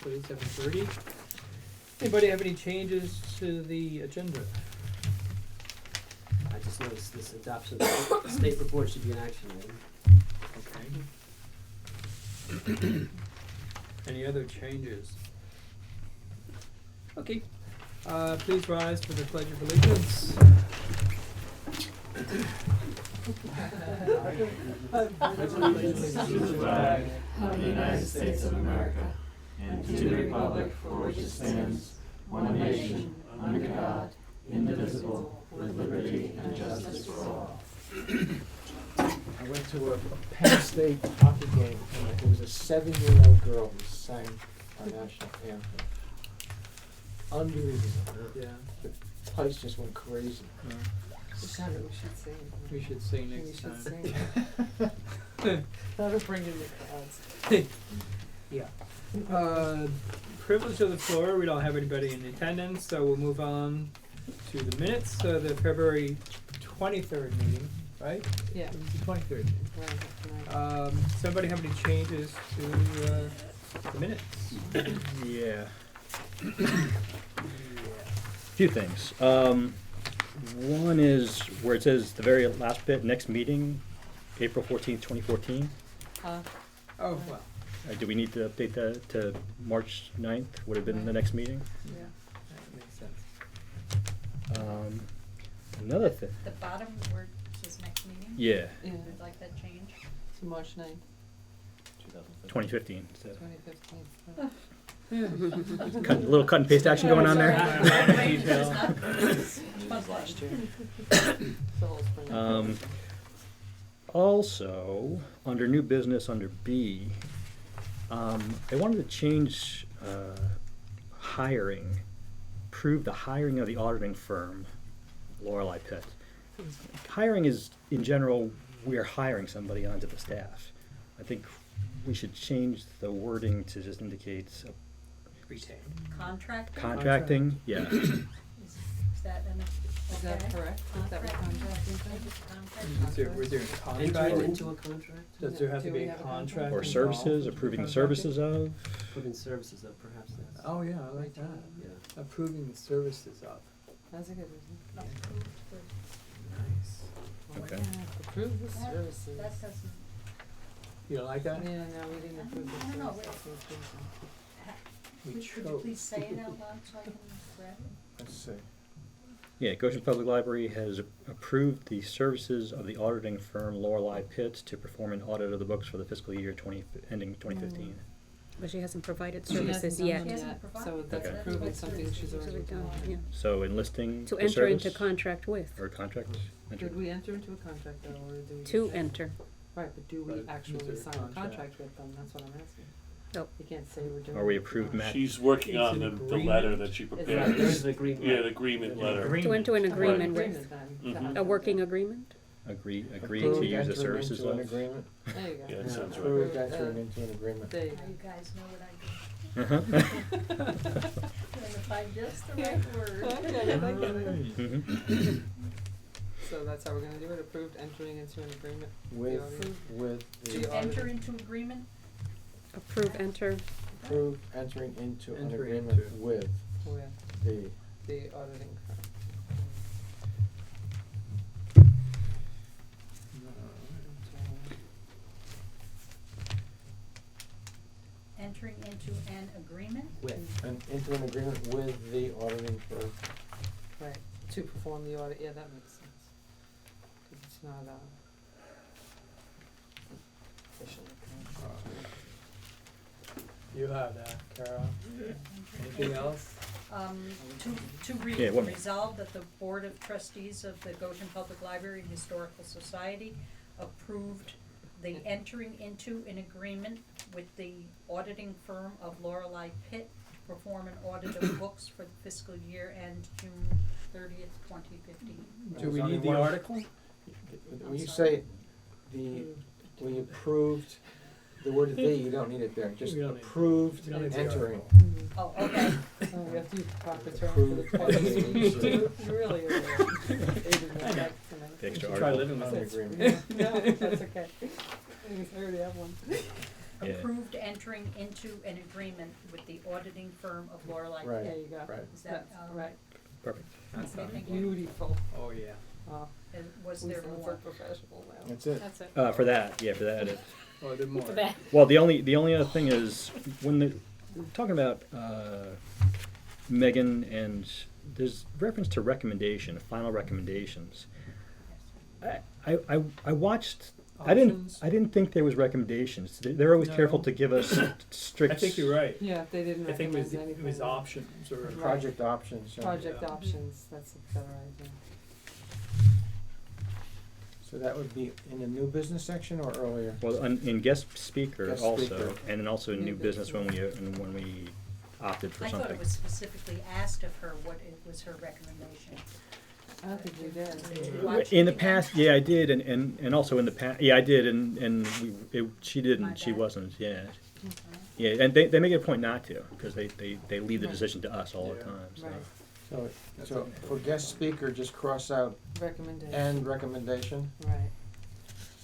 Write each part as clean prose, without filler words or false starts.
It's 7:30. Anybody have any changes to the agenda? I just noticed this adoption of the state report should be an action item. Okay. Any other changes? Okay. Please rise for the Pledge of Allegiance. Allegiance to the flag of the United States of America and to the republic for which it stands, one nation, under God, indivisible, with liberty and justice for all. I went to a Penn State hockey game, and there was a 7-year-old girl who sang our national anthem. Unbelievable. Yeah. The place just went crazy. We should sing. We should sing We next should time. sing. That'll bring in the crowds. Yeah. Privilege of the floor. We don't have anybody in attendance, so we'll move on to the minutes of the February 23rd meeting, right? Yeah. It was the 23rd meeting. Right, Somebody have any changes to the minutes? Yeah. Few things. One is where it says the very last bit, next meeting, April 14th, 2014. Oh, well, Do we need to update that to March 9th? Would have been the next meeting. yeah. that makes sense. Another thing. The bottom where it says next meeting? Yeah, Yeah, Would like that change? to March 9th, 2015. So 2015. a little cut and paste action going on there. Last year. The whole spring. Also, under new business, under B, I wanted to change hiring, approve the hiring of the auditing firm, Lorelei Pitt. Hiring is, in general, we are hiring somebody onto the staff. I think we should change the wording to just indicate Retained. Contract? contracting, yeah. Is that an, Is that okay? correct? Is that what contracting says? Was there a contract? Enter into a contract, Does there have to Do be we a have a contract? Or involved services, with approving the contracting? services of. put in services up, perhaps that's. Oh, yeah, I like that. Yeah. Approving the services of. That's a good reason. Approved with, Nice. Okay. Approve the that, services. that doesn't, You don't like that? Yeah, no, we didn't approve the I don't know, services. We could you chose. please say it out loud so I can grab it? Let's see. Yeah, Goshen Public Library has approved the services of the auditing firm Lorelei Pitt to perform an audit of the books for the fiscal year ending 2015. But she hasn't provided She hasn't services done yet. them She hasn't yet, provided so that's Okay. approving That's something what she's it's already done, provided. yeah. So enlisting To the enter into service contract with, or contract enter. Did we enter into a contract though, or do we? to just- enter. Right, but do But we is actually there a sign a contract? contract with them? That's what I'm asking. Nope. You can't say we're doing. Are we it. approved, Matt? She's working It's on an the letter agreement. that she Is Right, prepared. there's an agreement. Yeah, the agreement letter. To enter an agreement Right. with, Agreement then. Mhm. a working agreement? Agree to Approved use the entering services into an of. agreement. There you go. Yeah, that sounds right. Approved entering into an agreement. There you Now you go. guys know what I do. Uh-huh. Trying to find just the right word. I get it, I get it. Mhm. So that's how we're gonna do it, approved entering into an agreement. With To the enter into agreement, Approve, enter, approved entering into an Entering agreement into. with With the the auditing firm. entering into an agreement? With. and into an agreement with the auditing firm. Right, to perform the audit, yeah, that makes sense. 'Cause it's not, official. You have that, Carol. Anything else? Yeah, one minute. Resolve that the Board of Trustees of the Goshen Public Library and Historical Society approved the entering into an agreement with the auditing firm of Lorelei Pitt to perform an audit of books for the fiscal year end June 30th, 2015. Do we There's need only the one- article? When you say we approved, the word "the," you don't need it there, just We don't need it. approved We don't need the entering. Oh, okay. Oh, we have to use the proper term for the Approved trustees. entering. You really are. Aiding my back tonight. The extra Try article. living with An it. agreement. No, that's okay. I already have one. Yeah. approved entering into an agreement with the auditing firm of Lorelei Right. There Pitt. you go. Right. Is that, That's right. Perfect. That sounds good. Beautiful. Oh, yeah. Oh, Was we there sound so more? professional now. That's it. That's it. For that, Oh, there more. For that. well, the only other thing is when we're talking about Megan, and there's reference to recommendation, final recommendations. I watched. Options? I didn't think there was recommendations. They're always careful No. to give us strict. I think you're right. Yeah, they didn't I think recommend it was anything. options or. Right. Project options. Project Yeah. options, that's a better idea. So that would be in the new business section or earlier? Well, in guest speaker Guest also, speaker. and then also in New new business when business. we opted for I something. thought it was specifically asked of her what it was her recommendation. I don't think you did. Did you watch In it the again? past, yeah, I did, and also in the past, yeah, I did, and she didn't, My she bad. wasn't, yeah. Okay. Yeah, and they make it a point not to, because they leave the Right. decision to us all the Yeah. time, so. Right, So, That's so okay. for guest speaker, just cross out recommendation. and recommendation. Right,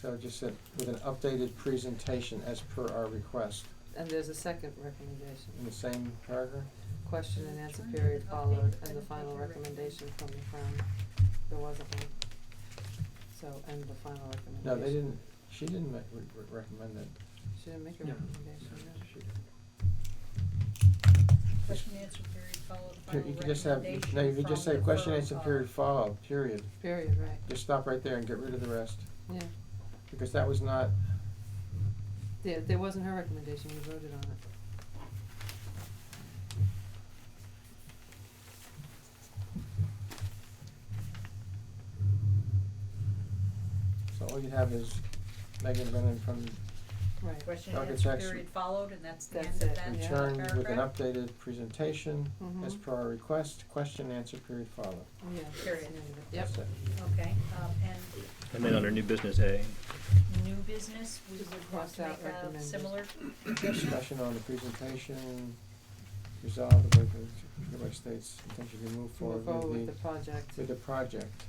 So just said with an updated presentation as per our request and there's a second recommendation. in the same paragraph. Question and answer period followed, and the final recommendation from the firm. There wasn't one. So, and the final recommendation. No, they didn't, she didn't recommend it. She didn't make a No. recommendation, no. She- Question and answer period followed You final could just have, recommendation no, you could just from say the question firm answer of- period followed, period. Period, right, Just stop right there and get rid of the rest, yeah. because that was not, There wasn't her recommendation, we voted on it. so all you have is Megan Brennan from Right. Question and answer Architects- period followed, and that's the That's end of it, that yeah. return with an paragraph? updated presentation as Mhm. per our request, question answer period followed. Yeah, that's the Period. end of it. Yep. That's it. Okay, and And then under new business A, new business, we Just would want cross to out make a recommended. similar, Discussion on the presentation, resolve the way the states intention to move Move forward forward with the project. with the project.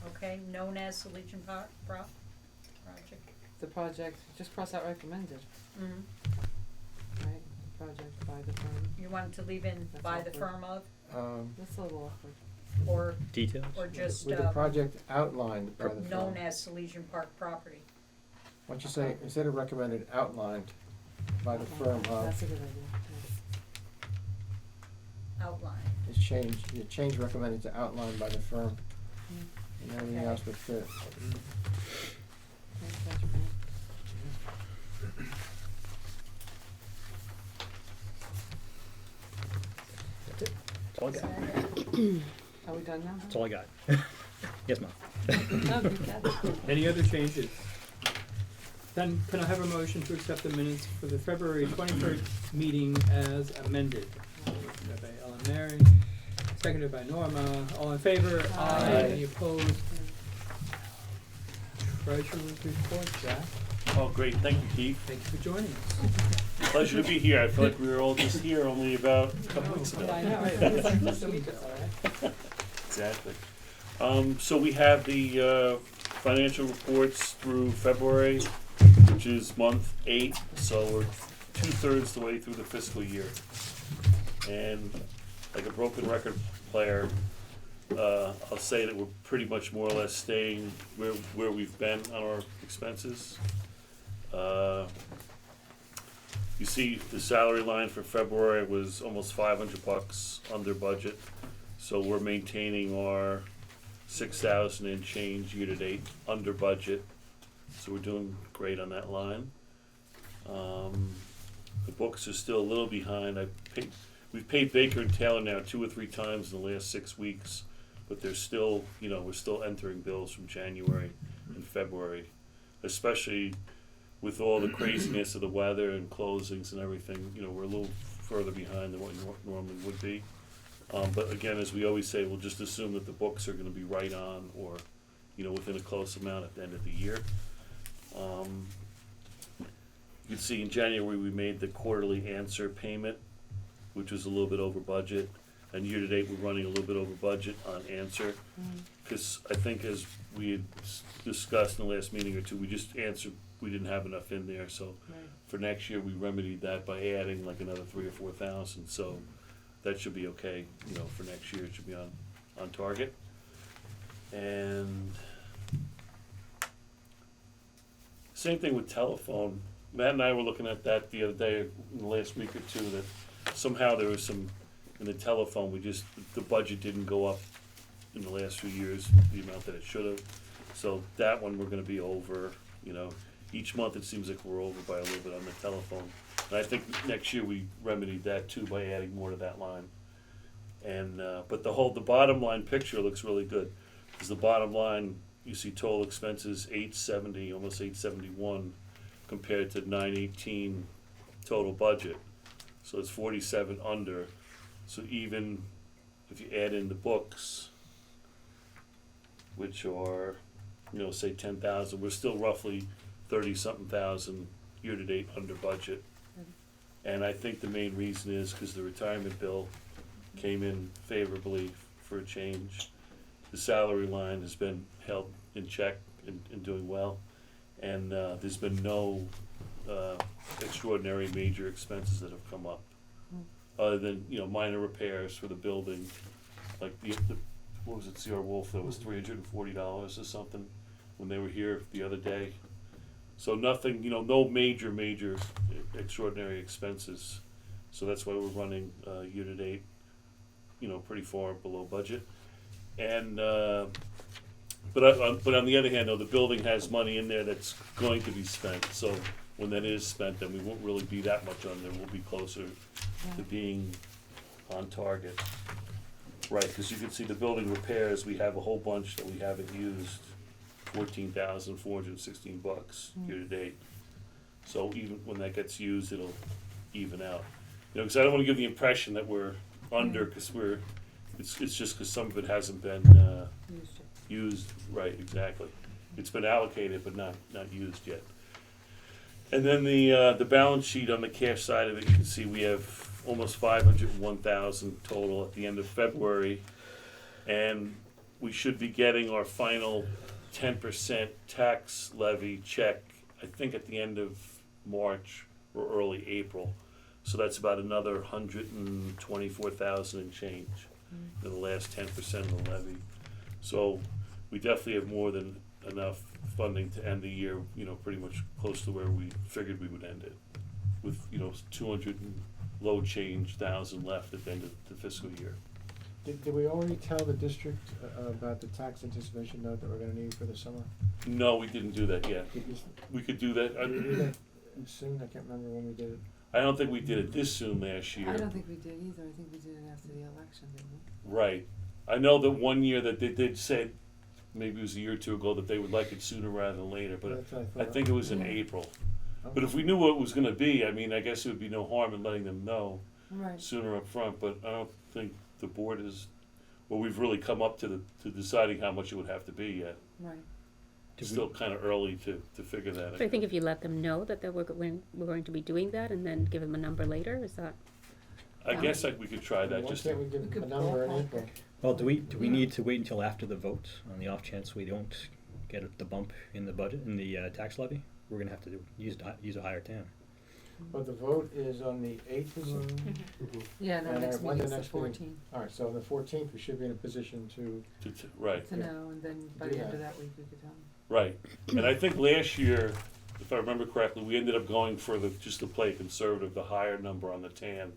okay, known as the Legion project. The project, just cross out recommended, Mm-hmm. right? The project by the firm. You wanted to leave in That's by the awkward. firm of, That's a little awkward. or, details. or just, With the project outlined by the firm. known as Salesian Park property. Why don't you say, instead of recommended, outlined by the Okay, firm of, That's a good idea, Outline. is changed, you change recommended to outlined by the firm, yeah. and everything Okay. else would fit. Thanks, that's fine. That's it. That's all I Is got. that it? Are we done now? That's all I got. Yes, Mom. No, you got it. Any other changes? Then can I have a motion to accept the minutes for the February 23rd meeting as amended? Motion made by Ellen Mary, seconded by Norma. All in favor? Aye. Any opposed? Treasurer's report, Jack. Oh, great, thank you, Keith. Thank you for joining us. Pleasure to be here. I feel like we were all just here only about a couple weeks ago. I know, right, it's like just a week ago, right? Exactly. So we have the financial reports through February, which is month 8, so we're 2/3 the way through the fiscal year. And like a broken record player, I'll say that we're pretty much more or less staying where we've been on our expenses. You see the salary line for February was almost $500 under budget, so we're maintaining our 6,000 and change year to date under budget, so we're doing great on that line. The books are still a little behind. We've paid Baker and Taylor now 2 or 3 times in the last 6 weeks, but they're still, we're still entering bills from January and February, especially with all the craziness of the weather and closings and everything. We're a little further behind than what we normally would be. But again, as we always say, we'll just assume that the books are gonna be right on or, within a close amount at the end of the year. You can see in January, we made the quarterly answer payment, which was a little bit over budget. And year-to-date, we're running a little bit over budget on answer. Mm. Cause I think as we had discussed in the last meeting or two, we we didn't have enough in there, so Right. for next year, we remedied that by adding like another 3 or 4,000, so that should be okay, you know, for next year, it should be on target. And same thing with telephone. Matt and I were looking at that the other day, in the last week or two, that somehow there was some, in the telephone, the budget didn't go up in the last few years, the amount that it should have. So that one, we're gonna be over, you know, each month it seems like we're over by a little bit on the telephone. And I think next year we remedied that too by adding more to that line. And, but the bottom line picture looks really good, cause the bottom line, you see total expenses 870, almost 871, compared to 918 total budget. So it's 47 under. So even if you add in the books, which are, you know, say 10,000, we're still roughly 30-something thousand year-to-date under budget. And I think the main reason is because the retirement bill came in favorably for a change. The salary line has been held in check and doing well. And there's been no extraordinary major expenses that have come up. Other than, you know, minor repairs for the building, like the what was it, C.R. Wolf, that was $340 or something when they were here the other day. So nothing, you know, no major extraordinary expenses. So that's why we're running year to date, you know, pretty far below budget. And but on the other hand, though, the building has money in there that's going to be spent. So when that is spent, then we won't really be that much under. We'll be closer to being on target. Right, because you can see the building repairs, we have a whole bunch that we haven't used, $14,416 year to date. So even when that gets used, it'll even out. You know, because I don't want to give the impression that we're under, because it's just because some of it hasn't been used. Right, exactly. It's been allocated but not used yet. And then the balance sheet on the cash side of it, you can see we have almost 501,000 total at the end of February, and we should be getting our final 10% tax levy check, I think at the end of March or early April. So that's about another 124,000 and change in the last 10% of the levy. So we definitely have more than enough funding to end the year, you know, pretty much close to where we figured we would end it, with, you know, 200 and low change thousand left at the end of the fiscal year. Did we already tell the district about the tax anticipation note that we're gonna need for the summer? No, we didn't do that yet. Did you, We could do that. did we do that soon? I can't remember when we did it. I don't think we did it this soon last year. I don't think we did either, I think we did it after the election, didn't we? Right. I know that one year that they did say, maybe it was a year or two ago, that they would like it sooner rather than later, but That's what I thought. think it was in Yeah. April. Okay. But if we knew what it was gonna be, I mean, I guess it would be no harm in letting them know Right. sooner up front, but I don't think the board is, well, we've really come up to deciding how much it would have to be yet. Right. It's still kinda early to figure that. So I think if you let them know that we're going to be doing that and then give them a number later, is that? I guess we could try that, Why just can't to, we give We them a could number in ballpark April? it. Well, do we need to wait until after the vote on the off chance we don't get the bump in the budget, in the tax levy? We're gonna have to use a higher TAM. But the vote is on the 8th, is it? Yeah, no, And next when's meeting's the the next meeting? 14th, Alright, so on the 14th, we should be in a position to, right. to know, and then by Do the end of that. that week, we could tell them. Right, and I think last year, if I remember correctly, we ended up going for just to play conservative, the higher number on the TAN,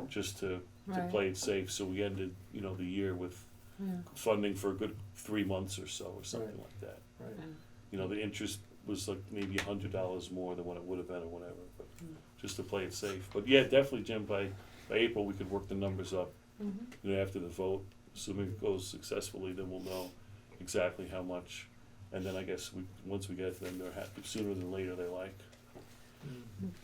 just to Right. play it safe, so we ended, you know, the year with Yeah. funding for a good 3 months or so, or something Right. like that. right, Mm. You know, the interest was like maybe $100 more than what it would have been or whatever, but Mm. just to play it safe. But yeah, definitely, Jim, by April, we could work the numbers up, Mhm. you know, after the vote, assuming it goes successfully, then we'll know exactly how much. And then I guess once we get to them, they're happy, sooner than later they like.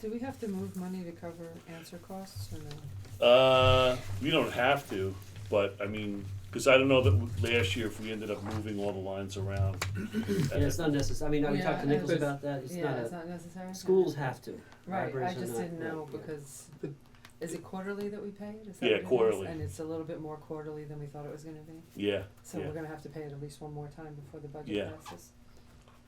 Do we have to move money to cover answer costs or no? We don't have to, but I mean, cause I don't know that last year if we ended up moving all the lines around. Yeah, it's not necessary, I mean, we Yeah, talked to and Nichols it's- about that, it's Yeah, not it's a, not necessary? schools have to. Right, I Libraries are just not, didn't know right, yeah. because, is it quarterly that we pay it? Is that Yeah, what it is? quarterly. And it's a little bit more quarterly than we thought it was gonna be? Yeah, So yeah. we're gonna have to pay it at least one more time before the budget Yeah. passes?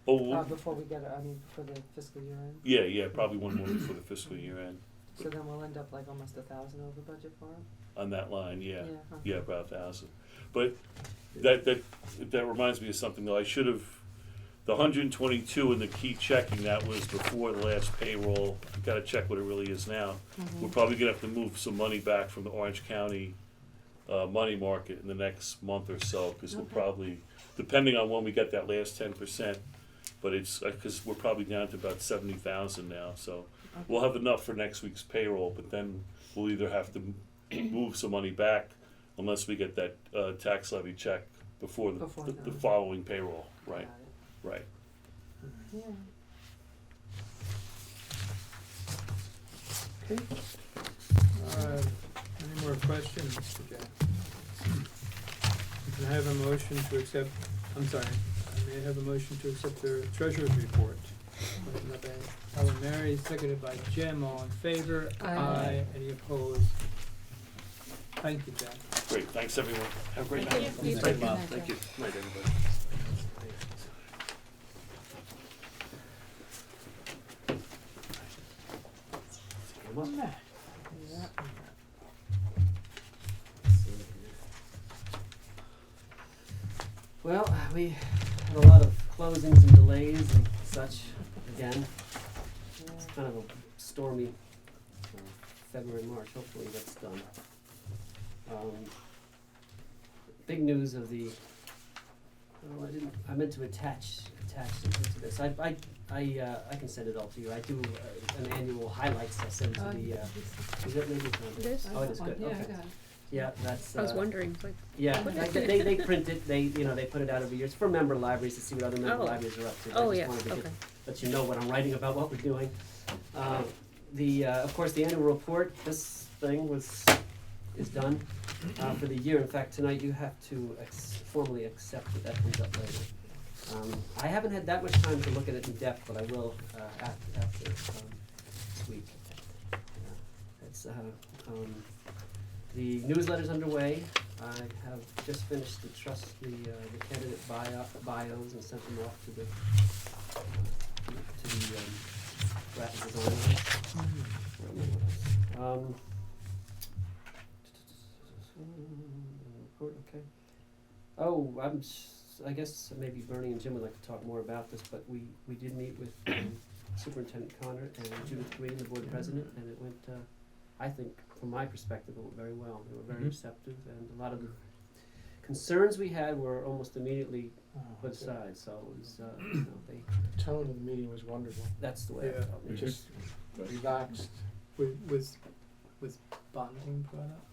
Oh, Before we get, before the fiscal year end, yeah, probably one more before the fiscal year end so then we'll end up like almost 1,000 over budget for it? on that line, yeah. Huh. Yeah, about 1,000. But that reminds me of something though. I should have, the 122 in the key checking, that was before the last payroll. I've gotta check what it really is now. We're probably gonna have to move some money back from the Orange County money market in the next month or so, cause we'll Okay. probably, depending on when we get that last 10%, but it's, cause we're probably down to about 70,000 now, so we'll have enough for next week's payroll, but then we'll either have to move some money back unless we get that tax levy check before Before the then. following payroll, right, Got it. right. Yeah. Okay. Any more questions, Mr. Jackson? Can I have a motion to accept, I'm sorry, may I have a motion to accept the treasurer's report? Motion made by Ellen Mary, seconded by Jim, all in favor? Aye. Any opposed? Thank you, Jack. Great, thanks everyone. Have a great Thank night. you. You Thank too. you. Night, Thank you. Jeff. Night, everybody. Yeah. Well, we had a lot of closings and delays and such again. It's kind of a stormy February, March. Hopefully that's done. Big news of the. Oh, I meant to attach something to this. I can send it all to you. I do an annual highlights. I send to the. Is it maybe it's not? This? Oh, it is good. Yeah, I Okay. got it. Yeah, that's. I was wondering, like, Yeah, they print it, they put it out every year, it's for member libraries to see what other member Oh. libraries are up to. oh, I yeah, just wanted to okay. let you know what I'm writing about, what we're doing. Of course, the annual report, this thing is done, for the year. In fact, tonight you have to formally accept that comes up later. I haven't had that much time to look at it in depth, but I will, after, this week. It's, the newsletter's underway. I have just finished the candidate bios and sent them off to the graphic designers. Report, okay. Oh, I guess maybe Bernie and Jim would like to talk more about this, but we did meet with Superintendent Connor and Judith Green, the board president, and it went, I think, from my perspective, it went very well. They were very Mhm. receptive, and a lot of the concerns we had were almost immediately put Okay. aside. So it was, The tone of the meeting was wonderful. that's the way I Yeah. felt. It just relaxed. Was bonding brought up?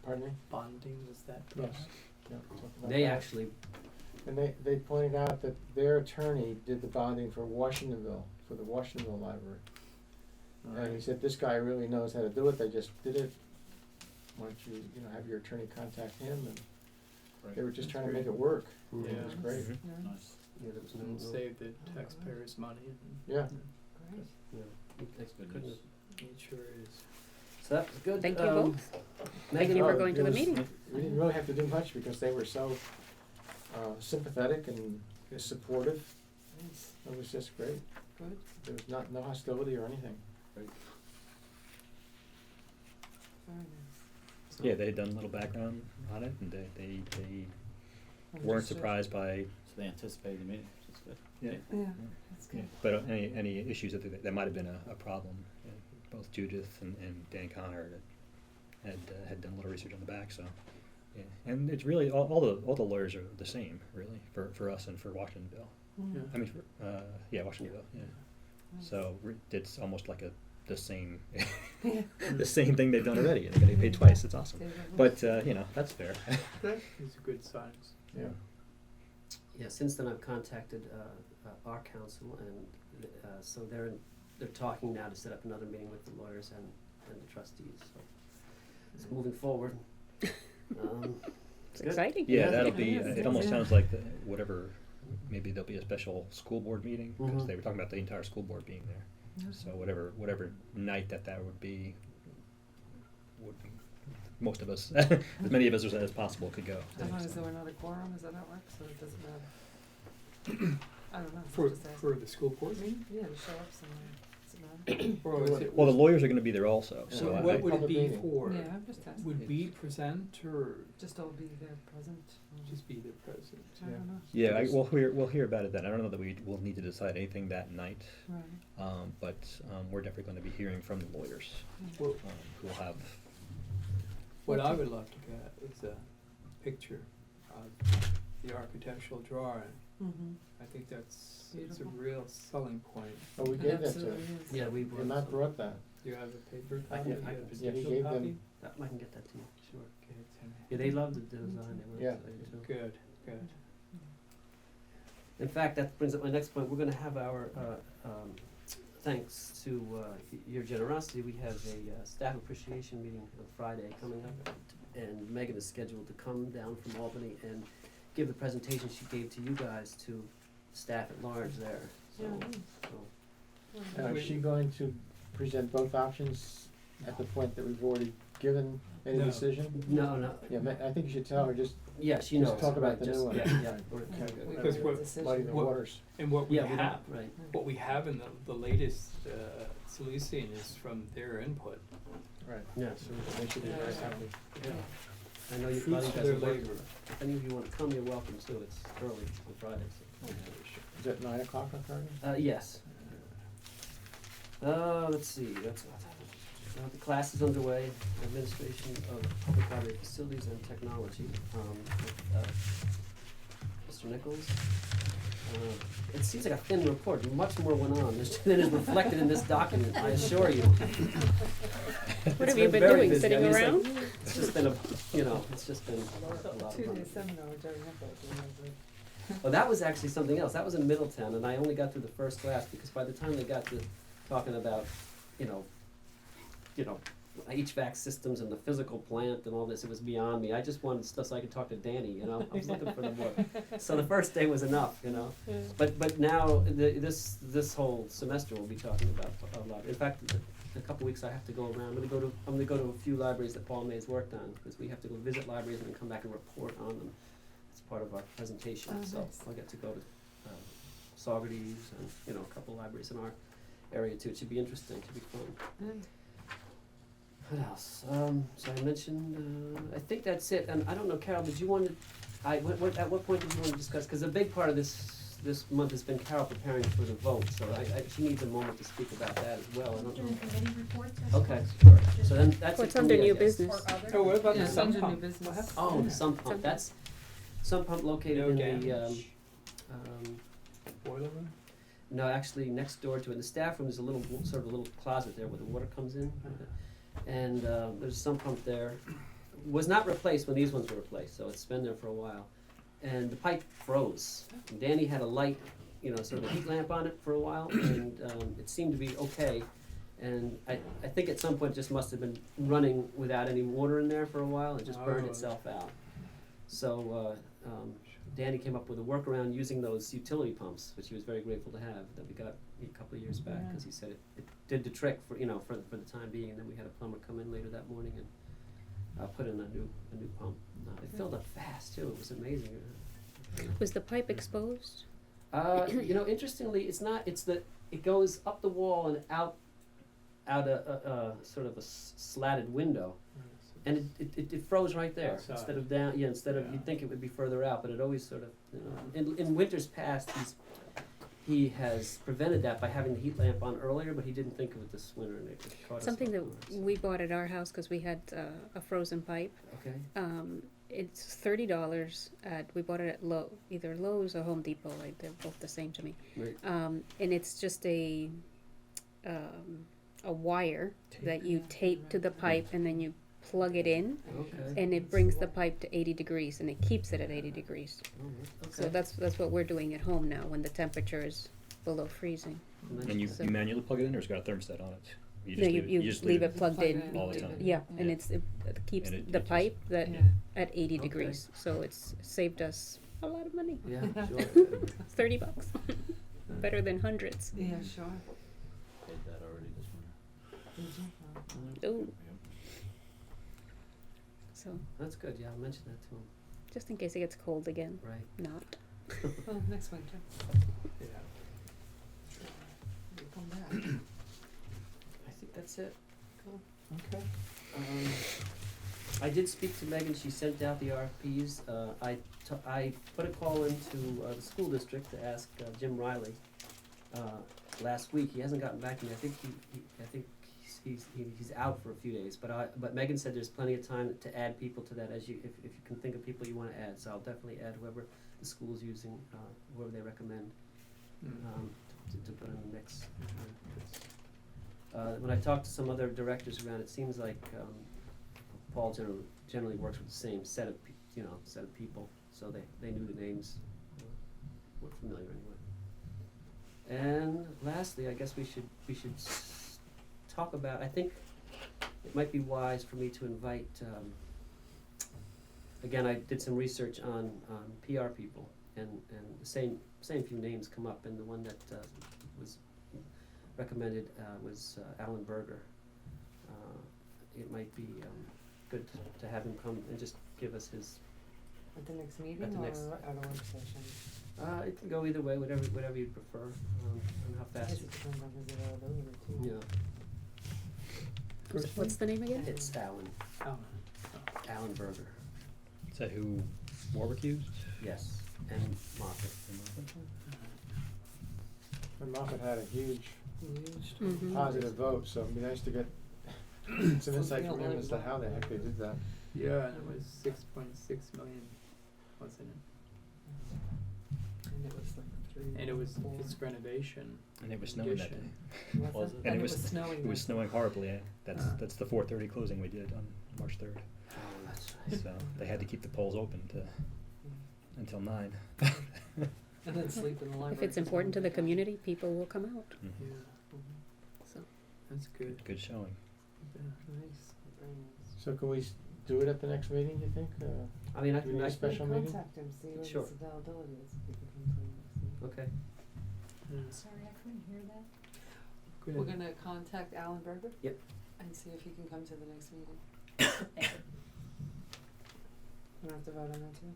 Pardon me? Bonding, was that brought Yes. up? Yeah, talked about They that. actually, And they pointed out that their attorney did the bonding for Washingtonville, for the Washingtonville Library. And he said, this guy really knows how to do it, they just did it. Why don't you, have your attorney contact him, and they were just trying to make it work. Yeah. It was great. Yeah. yeah, there was no, And no save the taxpayers' money and. Yeah. Great. they couldn't have- It sure is. So that was good. Thank you both. Megan, you for Oh, going to it the was- meeting. We didn't really have to do much because they were so sympathetic and supportive. Nice. It was just great. Good. There was no hostility or anything. Very nice. Yeah, they had done a little background on it, and they weren't Understood. surprised by, So they anticipated the meeting, which is good. Yeah, that's good. but any issues that might have been a problem. Both Judith and Dan Connor had done a little research on the back, so, yeah. And it's really, all the lawyers are the same, really, for us and for Washingtonville. Yeah. I mean, Washingtonville, yeah. So it's almost like the same, the same thing they've done already, and they're getting paid twice, it's awesome. But, that's fair. These are good signs. Yeah. Yeah, since then I've contacted our council, and so they're talking now to set up another meeting with the lawyers and the trustees. So it's moving forward. It's good. exciting. Yeah, Yeah. that'll be, Yes, it yes, almost yeah. sounds like whatever, maybe there'll be a special school board meeting, because Mhm. they were talking about the entire school board being there. So whatever night that would be, most of us, as many of us as possible could go. As long as there were not a quorum, is that how it works, or does it matter? I don't know, For, just asking. for the school board meeting? Yeah, to show up somewhere, does it matter? Or is it? Well, the lawyers are gonna be there also, So so I, what would it Public be meeting. for? Yeah, I'm just asking. Would we present or Just all be there present, just be the president? I don't know. yeah, we'll hear about it then. I don't know that we will need to decide anything that night, Right. but we're definitely gonna be hearing from the lawyers, Well, who will have, what I would love to get is a picture of the architectural drawing. Mm-hmm. I think it's a Beautiful. real selling point. Oh, we gave that to him. Yeah, we And Matt brought that. Do you have a paper I copy? can- Do I you have can- a yeah, he digital gave copy? them- I can get that to you, sure. Give it to me. Yeah, they love the design, they were Yeah. excited too. Good, good. In fact, that brings up my next point. We're gonna have our, thanks to your generosity, we have a staff appreciation meeting on Friday coming up. And Megan is scheduled to come down from Albany and give the presentation she gave to you guys to staff at large there. So, Yeah. so Now, is she going to present both options at the point that we've already given any No. decision? No, Yeah, I think you should tell her, just yeah, she Just knows, talk about right, the new just, one. yeah, yeah, we're- Because what- muddy the What- waters. And what we yeah, we don't, have, right. what we have in the latest Silesian is from their input. Right. Yeah. So they should be very happy. Yeah. I know you, Fruits you of guys their are working. labor. If any of you wanna come, you're welcome too, it's early on Friday, so. Is it 9 o'clock on Friday? Yes. Let's see, the class is underway, Administration of Public Library Facilities and Technology, with, Mr. Nichols. It seems like a thin report, much more went on than is reflected in this document, I assure you. What It's have you been very doing, busy. sitting I mean, it's around? like- It's just been it's just been a lot of Two-day running. seminar with Jerry Nichols, you know, Oh, that was actually something else. That was in Middletown, and I only got through the first class because by the time they got to talking about, you know, HVAC systems and the physical plant and all this, it was beyond me. I just wanted stuff so I could talk to Danny, you know. I was looking for the more. So the first day was enough, you know. But now this whole semester we'll be talking about a lot. In fact, in a couple weeks I have to go around. I'm gonna go to a few libraries that Paul May's worked on because we have to go visit libraries and then come back and report on them. It's part of our presentation. Oh, So nice. I'll get to go to Saugerties and a couple libraries in our area too. It should be interesting. It should be fun. What else? So I mentioned, I think that's it, and I don't know, Carol, did you want to, at what point did you want to discuss, because a big part of this month has been Carol preparing for the vote, so she needs a moment to speak about that as well, I don't know. Committee reports, I Okay, suppose? sure, so then that's it What's for under me, I new guess. business? Or other? Oh, what about Yeah, the sump under new pump? business. What happened? Oh, the sump pump, that's, sump pump located No in the, damage. Boiler room? no, actually, next door to it, in the staff room, there's a little, sort of a little closet there where the water comes in. And there's a sump pump there. Was not replaced when these ones were replaced, so it's been there for a while. And the pipe froze. And Danny had a light, sort of a heat lamp on it for a while, and it seemed to be okay. And I think at some point it just must have been running without any water in there for a while, and just burned Oh. itself out. So Danny came up with a workaround using those utility pumps, which he was very grateful to have, that we got a couple of years back, Yeah. because he said it did the trick for the time being. And then we had a plumber come in later that morning and put in a new pump. It filled up fast too. It was amazing. Was the pipe exposed? Interestingly, it's not. It goes up the wall and out a sort of a slatted window. And it froze right there Outside. instead of down. Yeah, instead of Yeah. you'd think it would be further out, but it always sort of. In winters past, he has prevented that by having the heat lamp on earlier, but he didn't think of it this winter, and it caught us Something that off guard, so. we bought at our house because we had a frozen pipe. Okay. It's $30 we bought it at either Lowe's or Home Depot. Like they're both the same to me. Right. And it's just a wire that you tape to the pipe and then you plug it in, Okay. and it brings the pipe to 80 degrees and it keeps it at 80 degrees. Oh, So okay. that's what we're doing at home now when the temperature is below freezing. and you So- manually plug it in, or it's got a thermostat on it? No, you just leave it plugged Plug in. it in. all the time. Yeah, and Yeah. it keeps And it the just- pipe that Yeah. at 80 Okay. degrees. So it's saved us a lot of money. Yeah, sure. $30. Better than hundreds. Yeah, sure. Paid that already this winter. Did you? Oh, Yep. so That's good. Yeah, I'll mention that to him. just in case it gets cold again. Right. Not. Well, next winter, Yeah. we'll come back. I think that's it. Cool. Okay. I did speak to Megan, she sent out the RFPs, I put a call into, the school district to ask, Jim Riley, last week, he hasn't gotten back to me, I think he's out for a few days, but Megan said there's plenty of time to add people to that, if you can think of people you wanna add, so I'll definitely add whoever the school's using, whoever they recommend, to put in the mix. When I talked to some other directors around, it seems like, Paul generally works with the same set of people, so they knew the names, were familiar anyway. And lastly, I guess we should talk about, I think it might be wise for me to invite, again, I did some research on PR people, and the same few names come up, and the one that was recommended was Alan Berger. It might be good to have him come and just give us his. At the next meeting At the or next- at a work session? It can go either way, whatever you'd prefer, and how I fast. guess it depends on his availability too. Yeah, What's the name again? it's Alan Berger. Is that who Warwick used? Yes, and Moffett. And Moffett had a huge Mhm. positive vote, so it'd be nice to get some insight from him as to how the heck they did that. Yeah, and it was 6.6 million, wasn't it? And it was like 3 And it was or 4. its renovation. And it was snowing that day. addition. Was it? And it was snowing. It was snowing horribly, yeah. Ah. That's the 4:30 closing we did on March 3rd. Oh, that's right. So they had to keep the polls open until 9. And then sleep in the library. If it's 'cause important to the nobody got- community, people will come out, Yeah, so. that's good. Good showing. Yeah. Nice, very nice. So can we do it at the next meeting, you think? I mean, I Do we can, need a I, special meeting? Contact him, see what Sure. his availability is, if he can come to the next meeting. okay, Sorry, I couldn't hear that. Good. We're gonna contact Alan Berger? Yep. And see if he can come to the next meeting. Thank you. We don't have to vote on that too?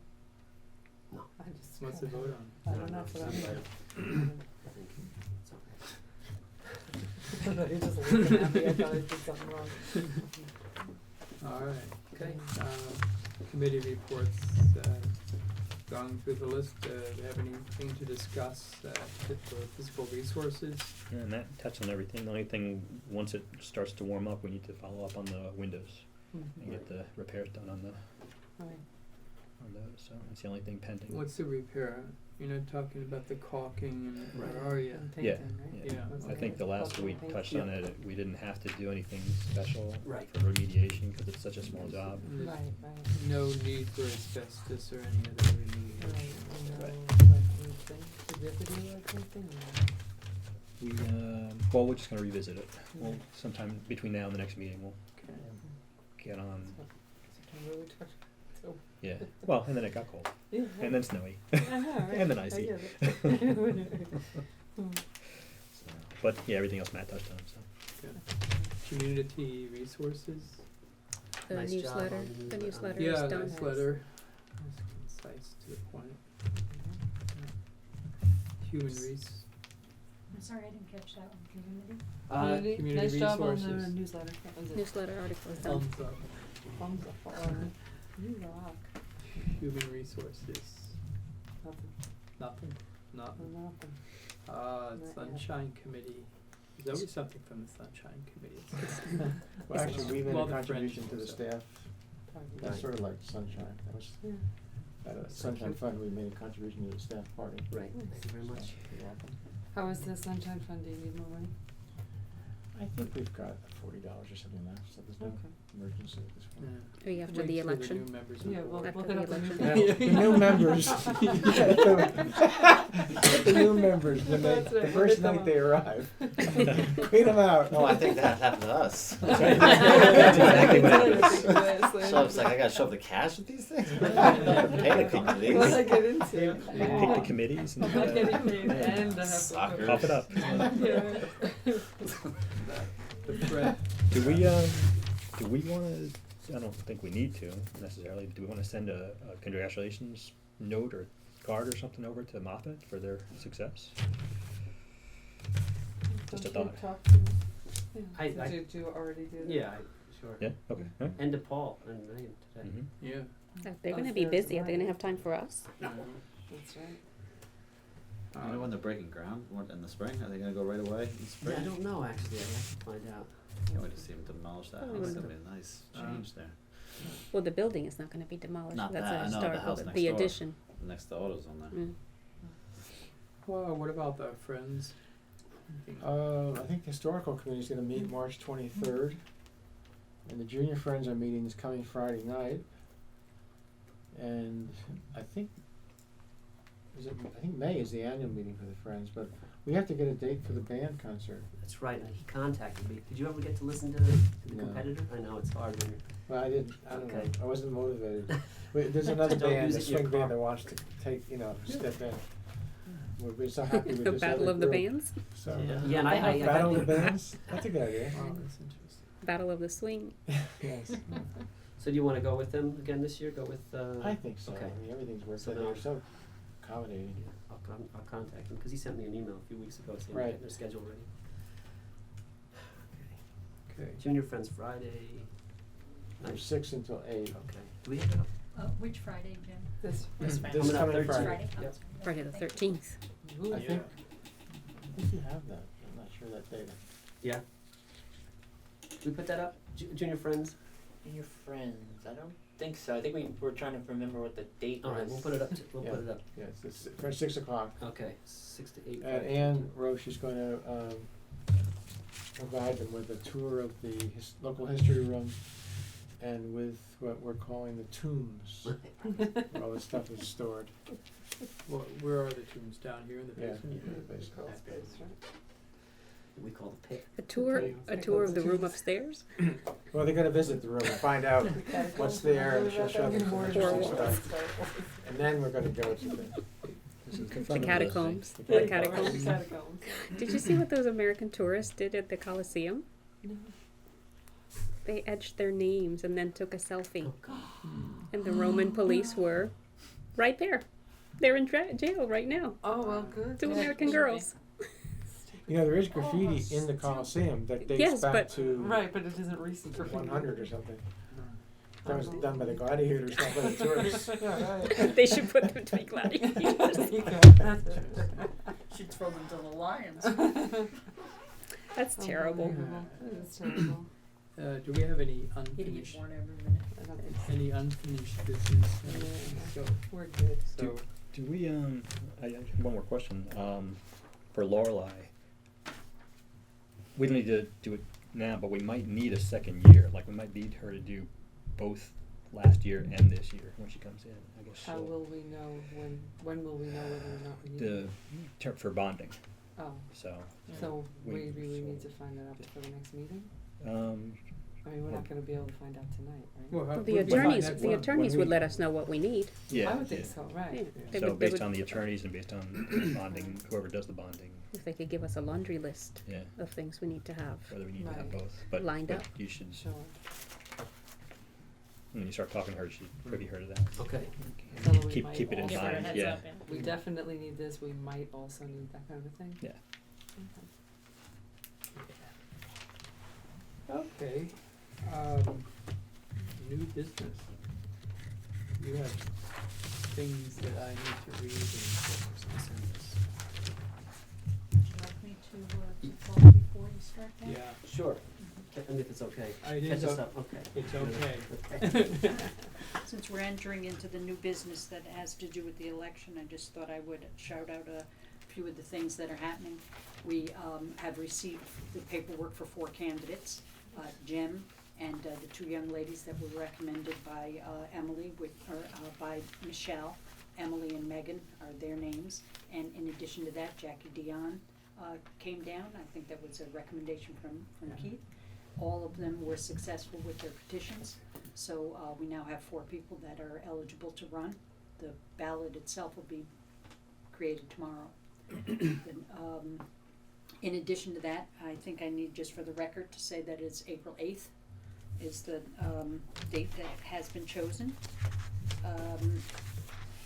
No. I just. What's the vote on? I don't know, but I'm. Thank you. It's okay. You're just looking at me, I thought I did something wrong. All right. Okay. Committee reports, going through the list, do you have anything to discuss, for physical resources? Yeah, and that touched on everything. The only thing, once it starts to warm up, we need to follow up on the windows and get the repairs done on Right. those. So that's the only thing pending. What's the repair? You're not talking about the caulking and where Right. are you? And Yeah, painting, right? yeah. Yeah. What's I think the last Painting. we touched on it, we didn't have to do anything special Right. for remediation because it's such a small job. There's Right, right. no need for asbestos or any other remediation. Right, and no, Right. like, anything, did we have to do like anything or? We, well, we're just gonna revisit it. We'll, sometime between now and the next meeting, we'll Okay. get on, September, we touched, so. yeah. Well, and then it got cold, Yeah. and then snowy. I know, right? and then I icy. get it. So, but yeah, everything else Matt touched on, so. Good. Community resources? The Nice job newsletter, on the newsletter Yeah, is done. nice letter. Nice, concise, to the point. Human res, I'm sorry, I didn't catch that one. Community? Community Nice job on the resources. newsletter, that was it. Newsletter article is done. thumbs up. Thumbs up on, you rock, Human resources, nothing, nothing, nothing. nothing. Uh, Not yet. Sunshine Committee, there's always something from the Sunshine Committee. Well, actually, we made Well, a the contribution to friends the also. staff. Probably. That's sort of like Sunshine. That was, Yeah. at a Sunshine Fund, we made a contribution to the staff party. right, thank you very So, much. you're welcome. How is the Sunshine Fund, do you need more money? I think we've got $40 or something left, so there's no Okay. emergency at this Yeah. point. Are you after Wait the for election? new members of Yeah, the well, board. After look the it up election. when Yeah, the new members. The new members, when they, That's right, the when first they come night they up. arrive. Clean them out. No, I think that happened to us. That's right. That's exactly what it is. So I was like, I gotta show up the cash with these things? Pay a couple of these. What did I get into? Pick the committees and I'm not getting paid yeah. and I have to. Suckers. Pop it up. Yeah. The threat. Do we wanna, I don't think we need to necessarily, do we wanna send a congratulations note or card or something over to Moffett for their success? Just a Don't you thought. talk to them? I- Yeah. Did you already do that? Yeah, sure. Yeah, okay, all right. And to Paul and Megan today. Mhm. Yeah. They're Oh, gonna be Thursday busy, are they gonna night. have time for us? That's right. You know when they're breaking ground? What, in the spring? Are they gonna go right away in the spring? I don't know, actually, I have to find out. Can't wait to see them demolish that Probably house. wouldn't That'd be a nice change there. Well, the building is not gonna be demolished, Not that's that, a I know, the historical, house but next the door. addition. Next to AutoZone there. Mm. Well, what about the Friends? I think the historical committee's gonna meet March 23rd, and the junior friends are meeting this coming Friday night. And I think May is the annual meeting for the Friends, but we have to get a date for the band concert. That's right, and he contacted me. Did you ever get to listen to the No. competitor? I know, it's hard when you're. Well, I don't know, Okay. I wasn't motivated. Wait, there's another Don't band, use a it in your swing car. band that wants to take, step in. We're so happy with The this Battle other of the group. Bands, So, Yeah, and I Battle got of the Bands, that's a good idea. Oh, that's interesting. Battle of the Swing. Yes, So do you wanna go with them again this year? Go with, I think so, Okay. I mean, everything's worth So it, then they're I'll- so accommodating. Yeah, I'll contact him, cause he sent me an email a few weeks ago saying Right. they're getting their schedule ready. Okay. Okay. Junior Friends Friday. From Nice. 6 until 8. Okay. Do we have it up? Which Friday, Jim? This. This Friday. This Coming up coming Thursday. Friday. Oh, Yep. sorry. Friday the Thank you. 13th. Ooh. I think you have that, I'm not sure that data. Yeah. Did we put that up? Junior Friends? Your friends, I don't think so. I think we're trying to remember what the date was. Alright, we'll put it up, we'll Yeah. put it up. Yes, it's for 6 o'clock. Okay, 6 to 8. And Ann Roche is going to provide them with a tour of the local history room and with what we're calling the tombs, where all this stuff is stored. Where are the tombs? Down here in the Yeah, basement? basically. We call the pit. A tour of the room upstairs? Well, they're gonna visit the room and find out what's there, and she'll show them some interesting stuff. And then we're gonna go to The catacombs. the The catacombs. catacombs. Did you see what those American tourists did at the Colosseum? No. They etched their names and then took a selfie. Oh, God. And the Roman police were right there. They're in jail right now. Oh, well, good. Two Yeah. American girls. There is graffiti in the Coliseum that dates Yes, back but- to Right, but it isn't recent graffiti. 100 or something. That was done by the gladiators, not by the tourists. Yeah, right. They should put them to be gladiators. Should throw them to the lions. That's terrible. Unbelievable. It is terrible. Do we have any Idiot unfinished, born every minute. I don't think so. any unfinished business? Yeah. So, We're good. so, Do we, I have one more question, for Lorelei. We don't need to do it now, but we might need a second year, like we might need her to do both last year and this year when she comes in, I guess. How will we know when will we know whether or not we need The it? term for bonding, Oh, so, so We- maybe we need so- to find that out for the next meeting? um, I mean, we're not gonna be able to find out tonight, right? well, Well, we the find attorneys, that the one- attorneys when would we- let us know what we need. yeah. I would think yeah. so, right. Yeah. Yeah. They So would- they based would- on the attorneys and based on bonding, whoever does the bonding, If they could give us a laundry list yeah, of things we need to have. whether we need to have Right. both, but, Lined but up. you should, Sure. when you start talking to her, she privy her to that. Okay. Tell her we Keep might it in also- Give her a mind, heads yeah. up, yeah. We definitely need this, we might also need that kind of a thing? Yeah. Okay. Okay, new business. You have things that I need to read Would you like me to talk before you start that? and, yeah, Sure. And if it's okay. It Catch is us o- up, okay. it's okay. Since we're entering into the new business that has to do with the election, I just thought I would shout out a few of the things that are happening. We have received the paperwork for 4 candidates, Jem and the 2 young ladies that were recommended by Emily, by Michelle. Emily and Megan are their names, and in addition to that, Jackie Dion came down. I think that was a recommendation from Keith. All of them were successful with their petitions, so we now have 4 people that are eligible to run. The ballot itself will be created tomorrow. Then, in addition to that, I think I need just for the record to say that it's April 8th is the date that has been chosen.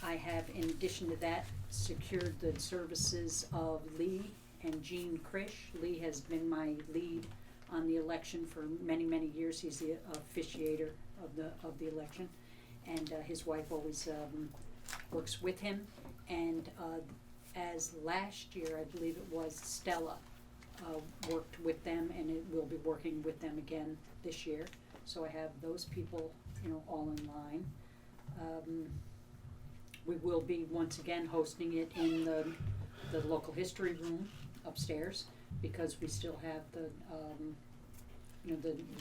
I have, in addition to that, secured the services of Lee and Jean Krish. Lee has been my lead on the election for many, many years. He's the officiator of the election, and his wife always works with him. And as last year, I believe it was, Stella worked with them, and it will be working with them again this year. So I have those people, all in line. We will be once again hosting it in the local history room upstairs, because we still have the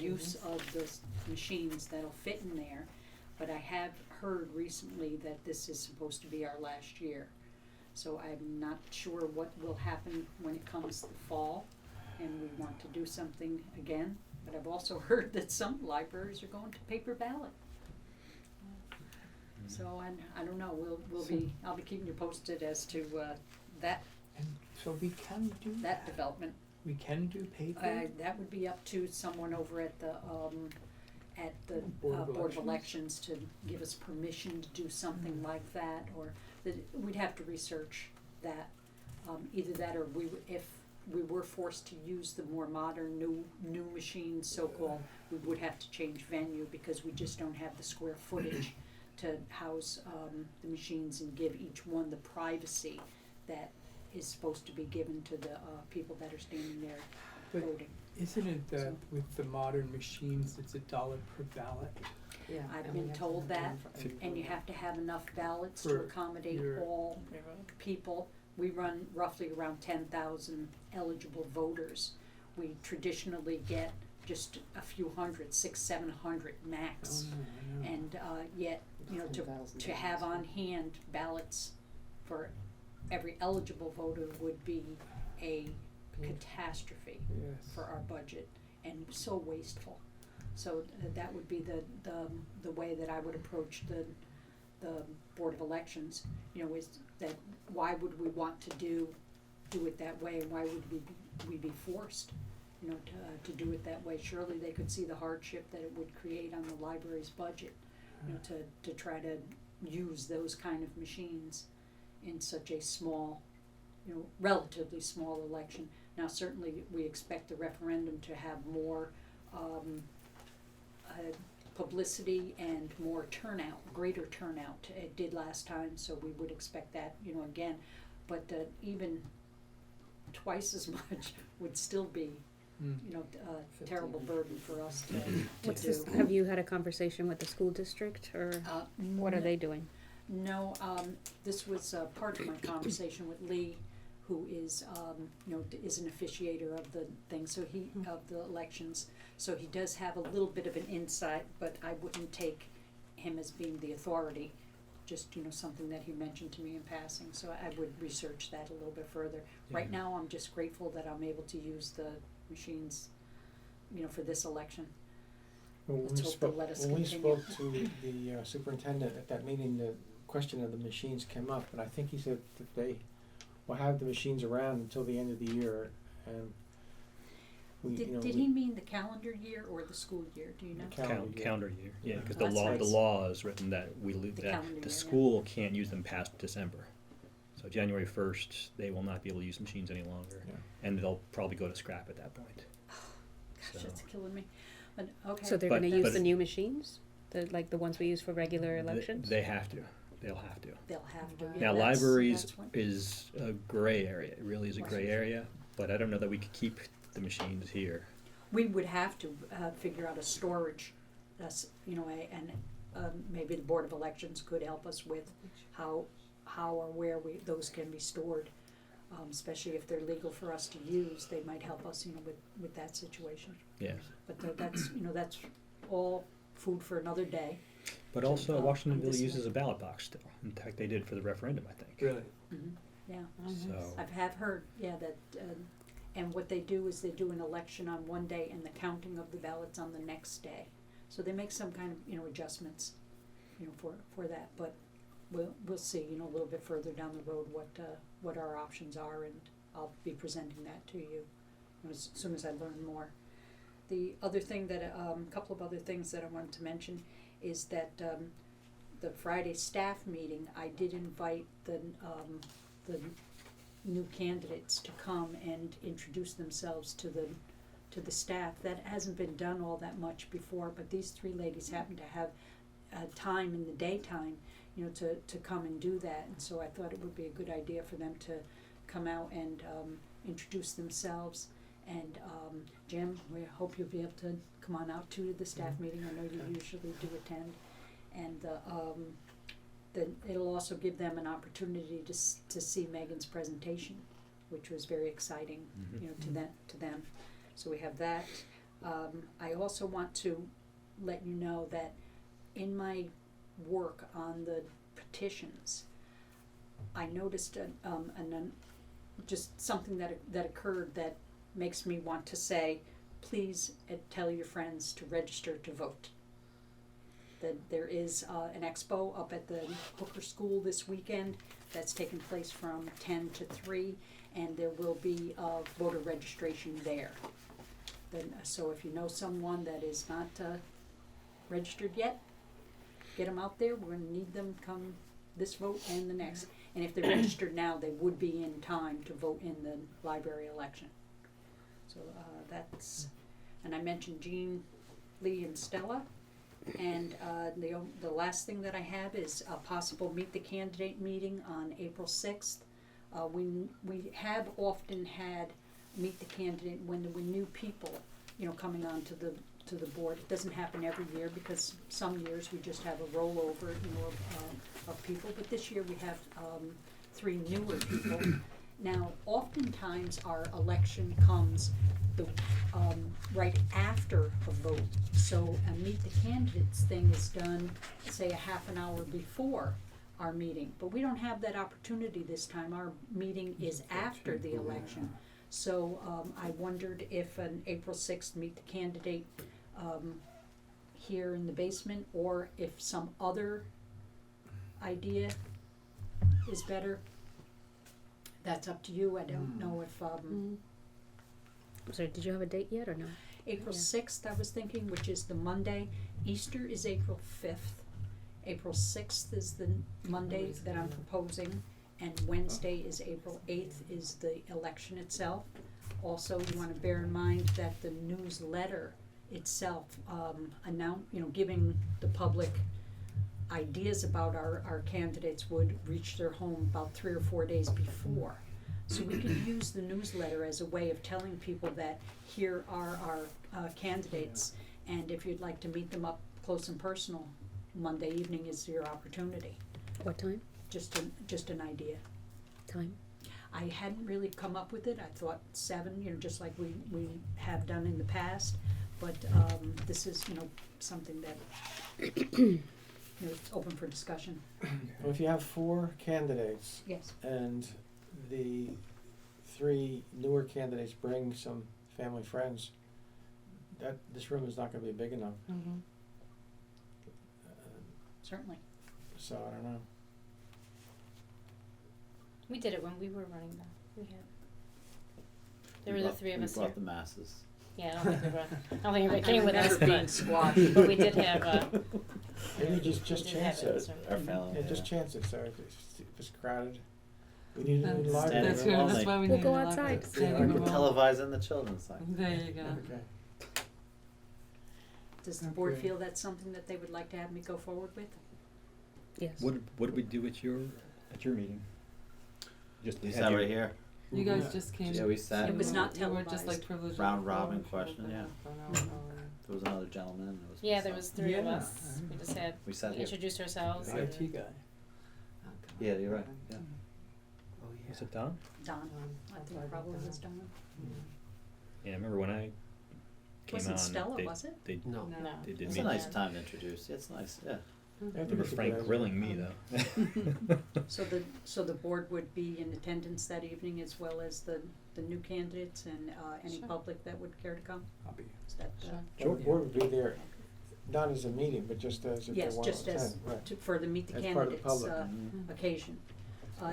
use of the machines that'll fit in there. But I have heard recently that this is supposed to be our last year. So I'm not sure what will happen when it comes the fall, and we want to do something again. But I've also heard that some libraries are going to paper ballot. So I don't know, I'll be keeping you posted as to that And so we can do that. development. We can do paper? That would be up to someone over at the Board of Board of Elections? Elections to give us permission to do something like that, or we'd have to research that. Either that, or if we were forced to use the more modern, new machines, so-called, we would have to change venue, because we just don't have the square footage to house the machines and give each one the privacy that is supposed to be given to the people that are standing there But voting. Isn't it that So- with the modern machines, it's $1 per ballot? Yeah. I've and we been have to told have that, one for every and you voter. have to have enough ballots to For accommodate your- all people. We run roughly around 10,000 eligible voters. We traditionally get just a few hundred, 600-700 max. Oh, no, I know. And yet, to have on hand ballots for every eligible voter would be a catastrophe Yes. for our budget, and so wasteful. So that would be the way that I would approach the Board of Elections, is that why would we want to do it that way, and why would we be forced, to do it that way? Surely they could see the hardship that it would create on the library's budget, to try to use those kind of machines in such a small, relatively small election. Now, certainly, we expect the referendum to have more publicity and more turnout, greater turnout. It did last time, so we would expect that, again. But even twice as much would still be, a terrible burden for us to What's do. this, have you had a conversation with the school district, or what are they doing? No, this was part of my conversation with Lee, who is, is an officiator of the thing, so of the elections. So he does have a little bit of an insight, but I wouldn't take him as being the authority, just, something that he mentioned to me in passing. So I would research that a little bit further. Right Yeah. now, I'm just grateful that I'm able to use the machines, for this election. When Let's we hope they'll spoke, let us when we continue. spoke to the superintendent at that meeting, the question of the machines came up, and I think he said that they will have the machines around until the end of the year, and we, Did he mean the calendar year or the school year, do you know? Calendar year, yeah, because That's right. the law is written that The calendar year, the yeah. school can't use them past December. So January 1st, they will not be able to use machines any longer, Yeah. and they'll probably go to scrap at that point. Gosh, So- that's killing me. But, okay. So they're But- gonna use but- the new machines, like the ones we use for regular They- elections? They have to, they'll have to. They'll have to, yeah, Now, that's- libraries that's what- is a gray area, it really is a gray area, but I don't know that we could keep the machines here. We would have to figure out a storage, and maybe the Board of Elections could help us with how or where those can be stored. Especially if they're legal for us to use, they might help us, with that situation. Yeah, But that's all food for another day. but also on Washingtonville this uses one. a ballot box still, in fact, they did for the referendum, I think. Really? Yeah. So, I have heard, that, and what they do is they do an election on one day and the counting of the ballots on the next day. So they make some kind of, adjustments, for that, but we'll see, a little bit further down the road what our options are, and I'll be presenting that to you as soon as I learn more. The other thing that, couple of other things that I wanted to mention is that, the Friday staff meeting, I did invite the new candidates to come and introduce themselves to the staff. That hasn't been done all that much before, but these three ladies happen to have time in the daytime, you know, to come and do that, and so I thought it would be a good idea for them to come out and introduce themselves. And Jim, we hope you'll be able to come on out to the staff meeting. I know you usually do attend, and then it'll also give them an opportunity to see Megan's presentation, which was very exciting, you know, to them. So we have that. I also want to let you know that in my work on the petitions, I noticed just something that occurred that makes me want to say, please tell your friends to register to vote. That there is an expo up at the Hooker School this weekend that's taking place from 10 to 3, and there will be voter registration there. Then, so if you know someone that is not registered yet, get them out there. We're going to need them come this vote and the next. And if they're registered now, they would be in time to vote in the library election. So that's, and I mentioned Jean, Lee, and Stella. And the last thing that I have is a possible Meet the Candidate meeting on April 6th. We have often had Meet the Candidate when there were new people, you know, coming on to the board. It doesn't happen every year because some years we just have a rollover, you know, of people. But this year we have 3 newer people. Now, oftentimes our election comes right after a vote. So a Meet the Candidates thing is done, say, a half an hour before our meeting. But we don't have that opportunity this time. Our meeting is after the election. So I wondered if an April 6th Meet the Candidate here in the basement, or if some other idea is better. That's up to you. I don't know if So did you have a date yet or no? April Yeah. 6th I was thinking, which is the Monday. Easter is April 5th. April 6th is the Monday that I'm proposing, and Wednesday is April 8th is the election itself. Also, you want to bear in mind that the newsletter itself, giving the public ideas about our candidates would reach their home about 3 or 4 days before. So we could use the newsletter as a way of telling people that here are our candidates, and if you'd like to meet them up close and personal, Monday evening is your opportunity. What time? Just an idea. Time? I hadn't really come up with it. I thought 7, you know, just like we have done in the past. But this is, you know, something that you know, it's open for discussion. Well, if you have 4 candidates Yes. and the 3 newer candidates bring some family friends, that this room is not going to be big enough. Mm-hmm. Certainly. So I don't know. We did it when we were running that. We had. There were the 3 of us We here. brought the masses. Yeah, I don't think we brought. I don't think everybody came with us, remember being but, squashed. but we did have. Maybe just we did chance have it. so- Our family. Yeah, just chance it. So if it's crowded, we need a new That's library. Standing true. room That's only. why we We'll need go a outside. library. We Standing can room. televise in the children's thing. There you go. Okay. Does the board Okay. feel that's something that they would like to have me go forward with? Yes. What did we do at your meeting? Just We had sat you- right here. You guys just came. Yeah, we sat. It was not You were just televised. like privileged. Round on the robin floor question, for yeah. an hour, and There was another gentleman. And it was Yeah, there myself. was 3 of Yeah, us. We just had We sat here. introduced ourselves. The IT guy. Oh, God. Yeah, you're right. Yeah. Was it Don? Don. I think probably was Don. Yeah, I remember when I came Wasn't on. Stella, they, was it? They, No. No. they did It's me. a nice Yeah. time to introduce. It's nice. Yeah. I I think remember it's a Frank good grilling me though. So the board would be in attendance that evening, as well as the new candidates and any Sure. public that would care to come? I'll be. Is that, Sure. Well, the board would be there, not as a meeting, but just as if they yes, want to just attend. as, Right. for the Meet the As part of the Candidates public. Mhm. occasion.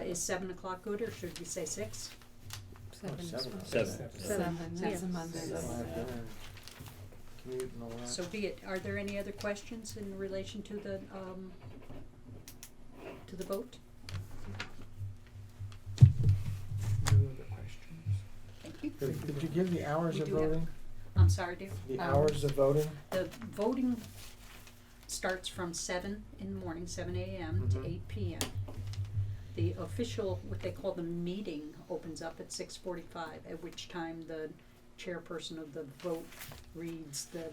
Is 7 o'clock good, or should we say 6? 7 Oh, is 7. fine. Seven. Seven. That's Yeah. a Monday. Seven. I'll have Yeah. dinner, commute and all that. So be it. Are there any other questions in relation to the to the vote? No other questions? Thank you. Did you give the hours We of do have- voting? I'm sorry, dear. The hours of voting? The voting starts from 7 in the morning, 7 a.m. to Mhm. 8 p.m. The official, what they call the meeting, opens up at 6:45, at which time the chairperson of the vote reads the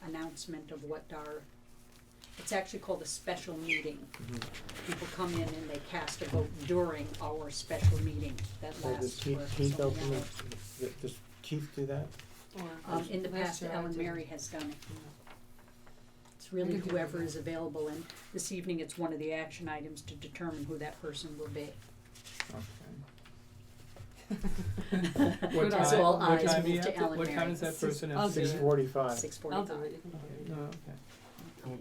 announcement of what our, it's actually called a special meeting. People come in and they cast a vote during our special meeting that So does lasts for Keith so many open hours. does Keith do that? In the Last past, year I Ellen did. Mary has done it. It's really could do whoever that. is available, and this evening it's one of the action items to determine who that person will be. What As time- all what eyes time do you move have to to- Ellen what time Mary. does that person I'll have to do be? it. 6:45. 6:45. I'll do it, you can do it. No, okay.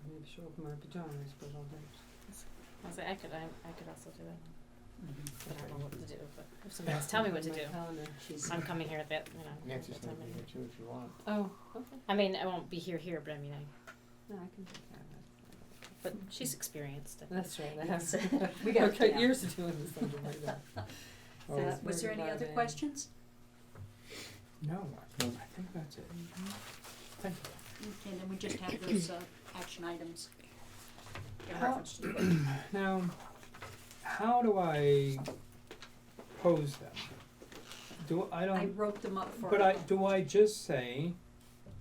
Maybe show up in my pajamas, but I'll do it. I was like, I could also do it, Mhm. but I don't know what to do, but if somebody else tell me what to My do, calendar. I'm coming here at that, Nancy's what gonna time be it here is. too if you want. Oh, okay. I mean, I won't be here, but I mean, No, I can take care of but she's experienced. that. That's right, I Yes. have. We got it Okay, down. years of doing this under my belt. Oh, So that's Was there any other 45 a.m. questions? No, I think that's it. Thank you. Okay, then we just have those action items in How- reference to the vote. Now, how do I pose them? I I don't, wrote them up for. but do I just say,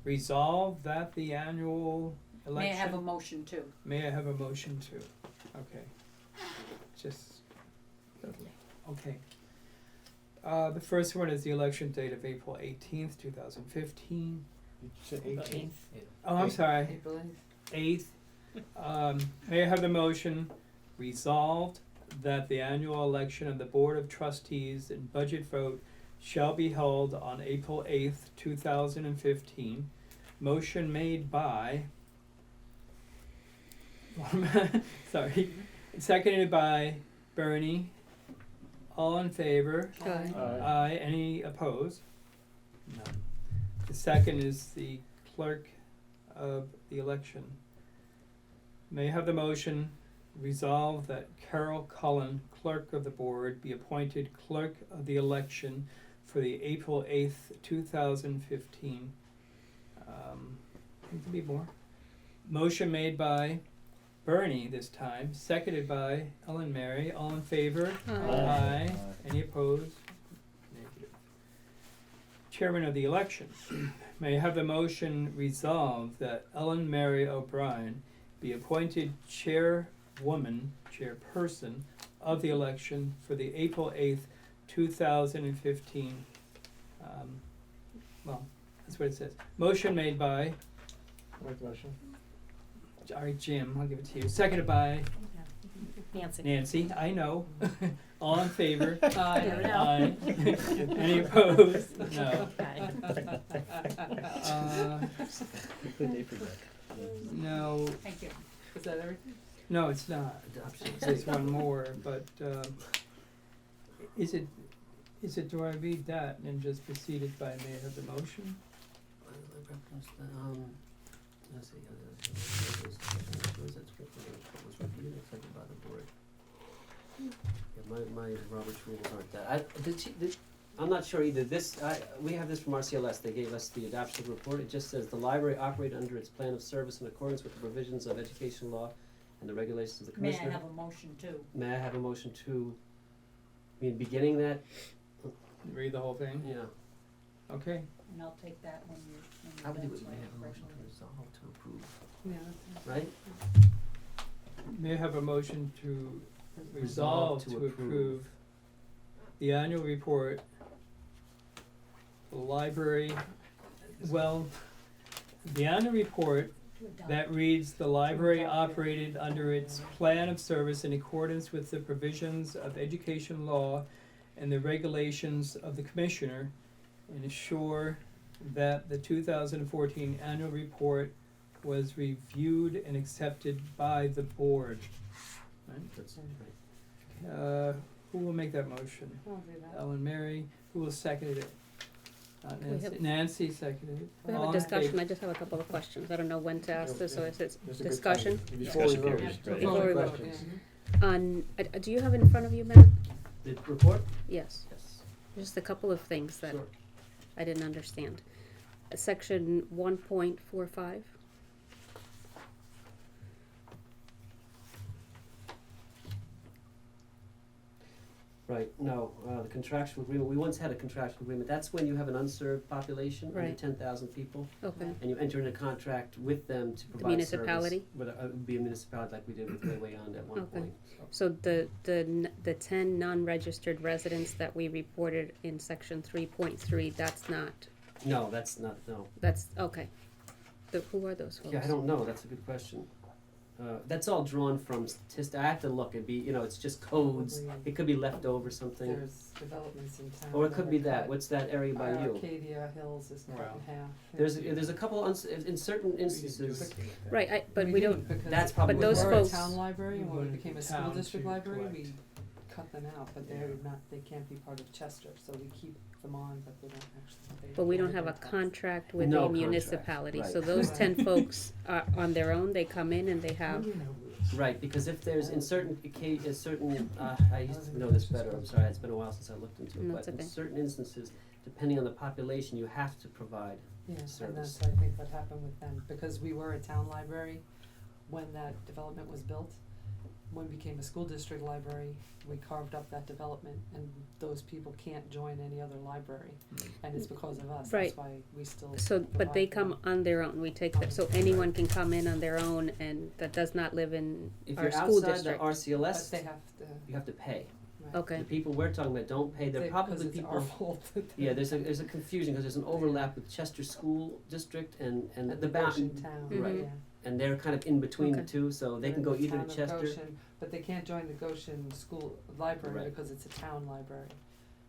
resolve that the annual election? May I have a motion too? May I have a motion to? Okay. Just, okay. The first one is the election date of April 18th, 2015. You said 18th? Oh, I'm sorry, April 8th. 8th. May I have the motion resolved that the annual election of the Board of Trustees and budget vote shall be held on April 8th, 2015. Motion made by, sorry, seconded by Bernie. All in favor? Aye. Aye. Any opposed? None. The second is the clerk of the election. May I have the motion resolve that Carol Cullen, clerk of the board, be appointed clerk of the election for the April 8th, 2015. There can be more. Motion made by Bernie this time, seconded by Ellen Mary. All in favor? Aye. Any opposed? Negative. Chairman of the election. May I have the motion resolve that Ellen Mary O'Brien be appointed chairperson of the election for the April 8th, 2015. Well, that's what it says. Motion made by, Make the motion. all right, Jim, I'll give it to you. Seconded by Nancy. Nancy, I know. All in favor? Aye. Aye. Any opposed? No. Okay. Good day for that. No, Thank you. Is that everything? no, it's not. There's one more, but, is it, do I read that and just preceded by may I have the motion? Let's see, yeah, my Robert's rules aren't that. I'm not sure either. We have this from RCLS. They gave us the adoption report. It just says the library operated under its plan of service in accordance with the provisions of education law and the regulations of the May I commissioner. have a motion too? May I have a motion to, beginning that, Read the whole thing? yeah. Okay. And I'll take that when you. I would do it, may I have a motion to resolve to approve, Yeah, that's it. right? May I have a motion to resolve to approve the annual report, the library, well, the annual report that reads, the library operated under its plan of service in accordance with the provisions of education law and the regulations of the commissioner, and assure that the 2014 annual report was reviewed and accepted by the board. Right? That's right. Who will make that motion? I'll do that. Ellen Mary. Who will second it? Nancy seconded. We have All a in discussion, favor? I just have a couple of questions, I don't know when to ask this, so it's There's a good time. discussion. Before we Discussion vote. period, right. Before we vote. Questions. On, do you have in front of you, Matt? The report? Yes, Yes. just a couple of things that Sure. I didn't understand. Section 1.45. Right, no, the contractual agreement, we once had a contractual agreement, that's when you have an unserved population, under Right. 10,000 people, Okay, and you enter into a contract with them to provide service. municipality? With it would be a municipality like we did with Way On at one Okay. point, so. so the 10 non-registered residents that we reported in section 3.3, that's not, No, that's not, no. that's, okay. Who are those folks? Yeah, I don't know, that's a good question. That's all drawn from I have to look, it'd be, it's just codes, Probably. it could be leftover something. There's developments in town. Or it that could are be that, cut. what's that area by you? Arcadia Hills is cut Wow. in half. There's a couple, in certain instances, Right, but we don't, Because That's probably But those we were folks- a town library, and when We we became a wanted school town district to library, collect. we cut them out, but they're not, they can't be part of Chester, so we keep them on, but they don't actually. but we don't have a contract with No a contract, municipality, so right. those 10 folks are on their own, they come in and they have, right, because if there's, in certain I used to know this better, I'm sorry, it's been a while since I looked into it, No, but it's in okay. certain instances, depending on the population, you have to provide. Yeah, and service. that's, I think, what happened with them, because we were a town library when that development was built. When we became a school district library, we carved up that development, and those people can't join any other library, and it's because of us, Right. that's why we still so, but they provide come them. on their own, we take that, so anyone can come in on their own and that does not live in If our you're school outside the district. But RCLS, they have to, you have to pay. right. Okay, The people we're talking about don't pay, they're probably Because it's our people, fault that yeah, there's a confusion, because there's an overlap with Chester School District and and the bound, Goshen town, Right. yeah. and they're kind of in between the Okay. two, so they They're can in go the either town to of Chester. Goshen, but they can't join the Goshen School Library Right. because it's a town library.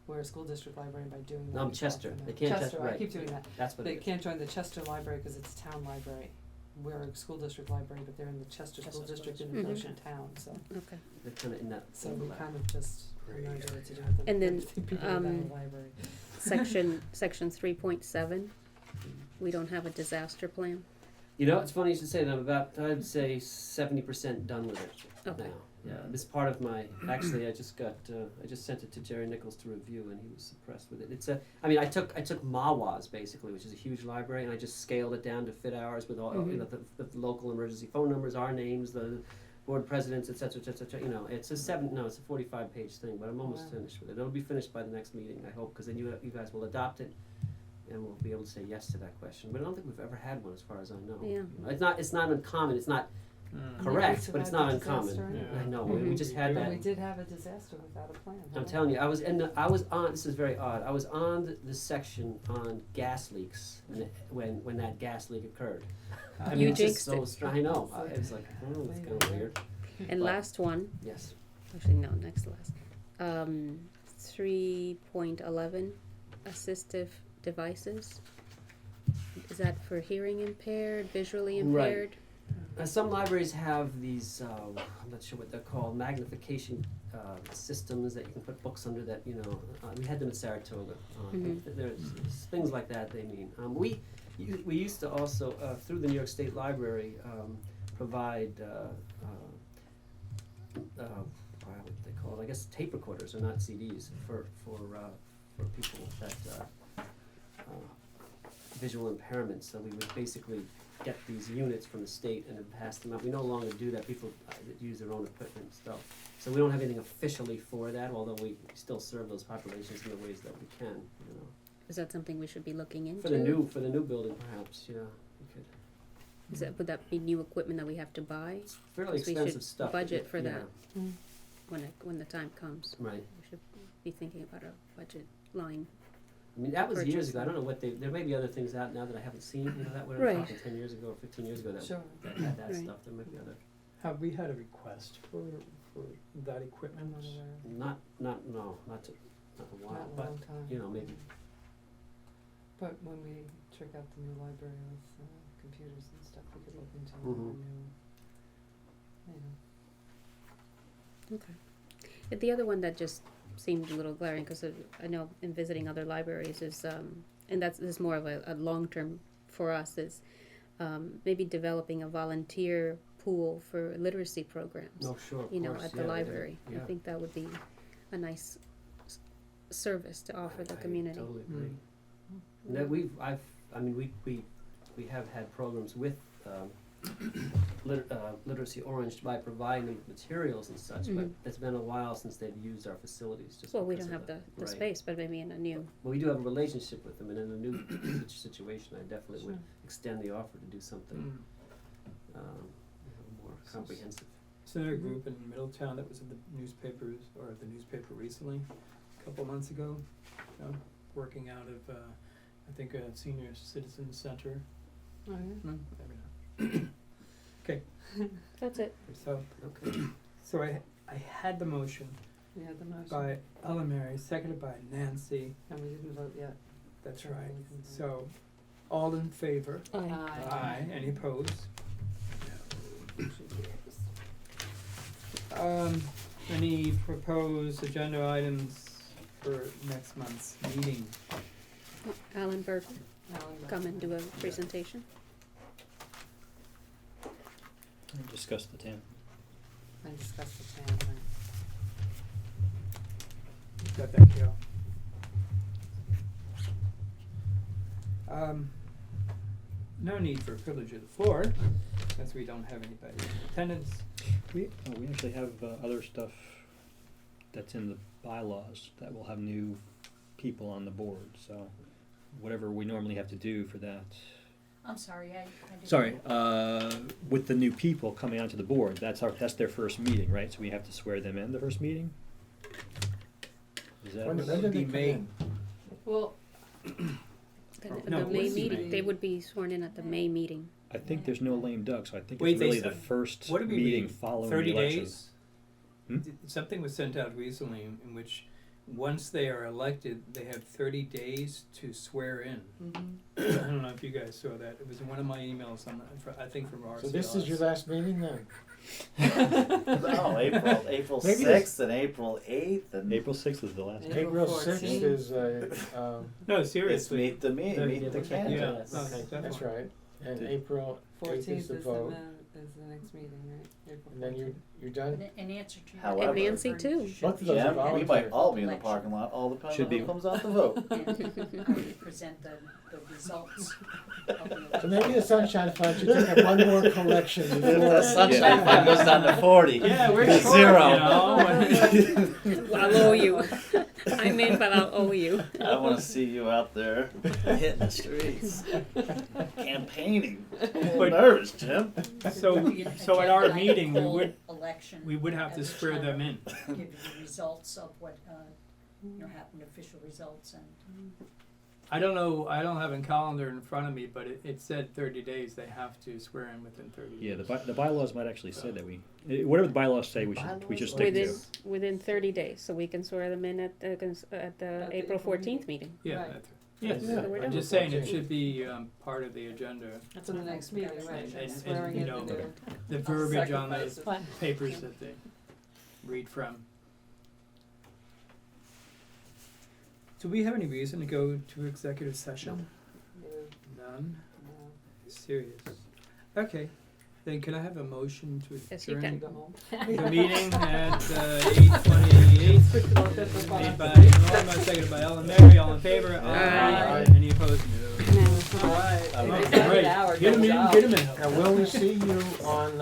We're a school district library, by doing that. No, we Chester. cost them They out. can't Chester, I right. keep doing that. That's what They it is. can't join the Chester library because it's a town library. We're a school district library, but they're in the Chester School District in the Mhm. Goshen town, so, okay. They're kind of in that so we overlap. kind of just have no idea what to do with them. And then, Everything people without um, a library. Section 3.7, we don't have a disaster plan, It's funny you should say that. I'm about, I'd say 70% done with it okay. now. Yeah, this part of my, actually, I just sent it to Jerry Nichols to review, and he was impressed with it. I took Mawa's basically, which is a huge library, and I just scaled it down to fit ours with all, Mhm. the local emergency phone numbers, our names, the board presidents, et cetera, it's a 45-page thing, but I'm almost Wow. finished with it. It'll be finished by the next meeting, I hope, because then you guys will adopt it, and we'll be able to say yes to that question. But I don't think we've ever had one, as far as I know. Yeah. It's not uncommon, it's not Mm. correct, Yeah, but it's it's not about uncommon. disaster anyway. I know, Mhm. we just had But that. we did have a disaster without a plan. I'm telling you, I was on, this is very odd, I was on the section on gas leaks when that gas leak occurred. I You mean, it's just jinxed so it. strange, I know, it was like, oh, that's kind of weird. And But- last one, Yes, actually no, next to last. 3.11, assistive devices. Is that for hearing impaired, visually Right. impaired? some libraries have these, I'm not sure what they're called, magnification systems that you can put books under that, we had them at Saratoga. Mhm. There's things like that they mean. We used to also, through the New York State Library, provide, what do they call it, I guess tape recorders, or not CDs, for people that, visual impairments. So we would basically get these units from the state and then pass them out. We no longer do that. People use their own equipment and stuff. So we don't have anything officially for that, although we still serve those populations in the ways that we can, Is that something we should be looking into? For the new building, perhaps, we could. Would that be new equipment that we have to buy? It's fairly 'Cause we expensive should stuff. budget for that. Yeah, When the time comes? right. We should be thinking about a budget line. I mean, that was years Purchase ago. I them. don't know there may be other things out now that I haven't seen, that we're Right. talking 10 years ago or 15 years ago that Sure. that had that Right. stuff. There might be other. Have we had a request for that equipment? I'm not aware. Not in a while, Not in a but long time. maybe. But when we check out the new library with computers and stuff, we could look into a Mhm. new, Okay. The other one that just seemed a little glaring, because I know in visiting other libraries, is and this is more of a long-term for us, is maybe developing a volunteer pool for literacy programs, No, sure, of you know, course, at yeah, the library. yeah. I think that would be a nice service to offer the I community. totally agree. Mm. And that we have had programs with Literacy Orange by providing them with materials and such, but Mhm. it's been a while since they've used our facilities just Well, we because don't of have the right. space, but maybe in a new, Well, we do have a relationship with them, and in a new situation, I definitely would Sure. extend the offer to do something Mm. more comprehensive. Isn't there a group in Middletown that was in the newspapers, or the newspaper recently, a couple months ago, working out of, I think a senior citizen center? Oh, yeah. No, maybe not. Okay, that's it. so, Okay. so I had the motion We had the motion. by Ellen Mary, seconded by Nancy, And we didn't vote yet. that's Sure, right, we can vote. so, all in favor? Aye. Aye, any opposed? No. Any proposed agenda items for next month's meeting? Alan Berger, Alan, come and do a presentation. And discuss the town. And discuss the town, right. Got that, Carol? No need for privilege of the floor, since we don't have anybody in attendance. We actually have other stuff that's in the bylaws that will have new people on the board, so whatever we normally have to do for that. I'm sorry, I didn't. Sorry, with the new people coming onto the board, that's their first meeting, right? So we have to swear them in the first meeting? Is that? When That did would they be come May. in? Well, No, The May what's the meeting, May? they would be sworn in at the May meeting. I think there's no lame duck, so I think Wait, it's they really the said- first What did we meeting read? following the 30 election. days? Hmm? Something was sent out recently in which, once they are elected, they have 30 days to swear in. mhm. I don't know if you guys saw that. It was in one of my emails, I think from RCLS. So this is your last meeting then? No, April Maybe 6th and April 8th and April 6th is the last. April April 14th. 6th is, No, it's seriously. meet the Yeah, meet the yeah, candidates. Yeah, no, Okay. definitely. that's right, and Did- April 8th is 14th the is vote, the next meeting, right? April and then 14th. you're done? In answer to your. However- And Nancy too. Both of those are Yeah, we might voluntary. all be in the parking lot, all depends Should on be. who comes out to vote. And present the results of the election. So maybe the Sunshine Fund should take up one more collection If before. the sunshine fund goes down to 40. Yeah, we're it's short, zero. you know. I'll owe you. I'm in, but I'll owe you. I want to see you out there hitting the streets, campaigning. I'm a little But- nervous, Jim. So, An so at our agenda item meeting, we called would, election we would have at to the swear time. them in. Give you the results of what, happened, official results, and I don't know, I don't have a calendar in front of me, but it said 30 days, they have to swear in within 30 days. Yeah, the bylaws might actually say that whatever the bylaws say, we should stick Within, to. within 30 days, so we can swear them in at the At the April April 14th meeting. Yeah, Right. that's, yes, Yeah, we're I'm done. just saying it should be, part of the agenda. That's in the next meeting, right? And- Swearing you in know, the The verbiage on the sacrifices. papers that they read from. Do we have any reason to go to executive session? None? No. Serious? Okay, then can I have a motion to Yes, you adjourn can. Go home. the meeting at 8:28? Made by Norma, seconded by Ellen Mary, all in favor? Aye. Any opposed? No. All right. I'm If okay. it's not an Great. hour, Get 'em goes in, out. get 'em in. Now, will we see you on,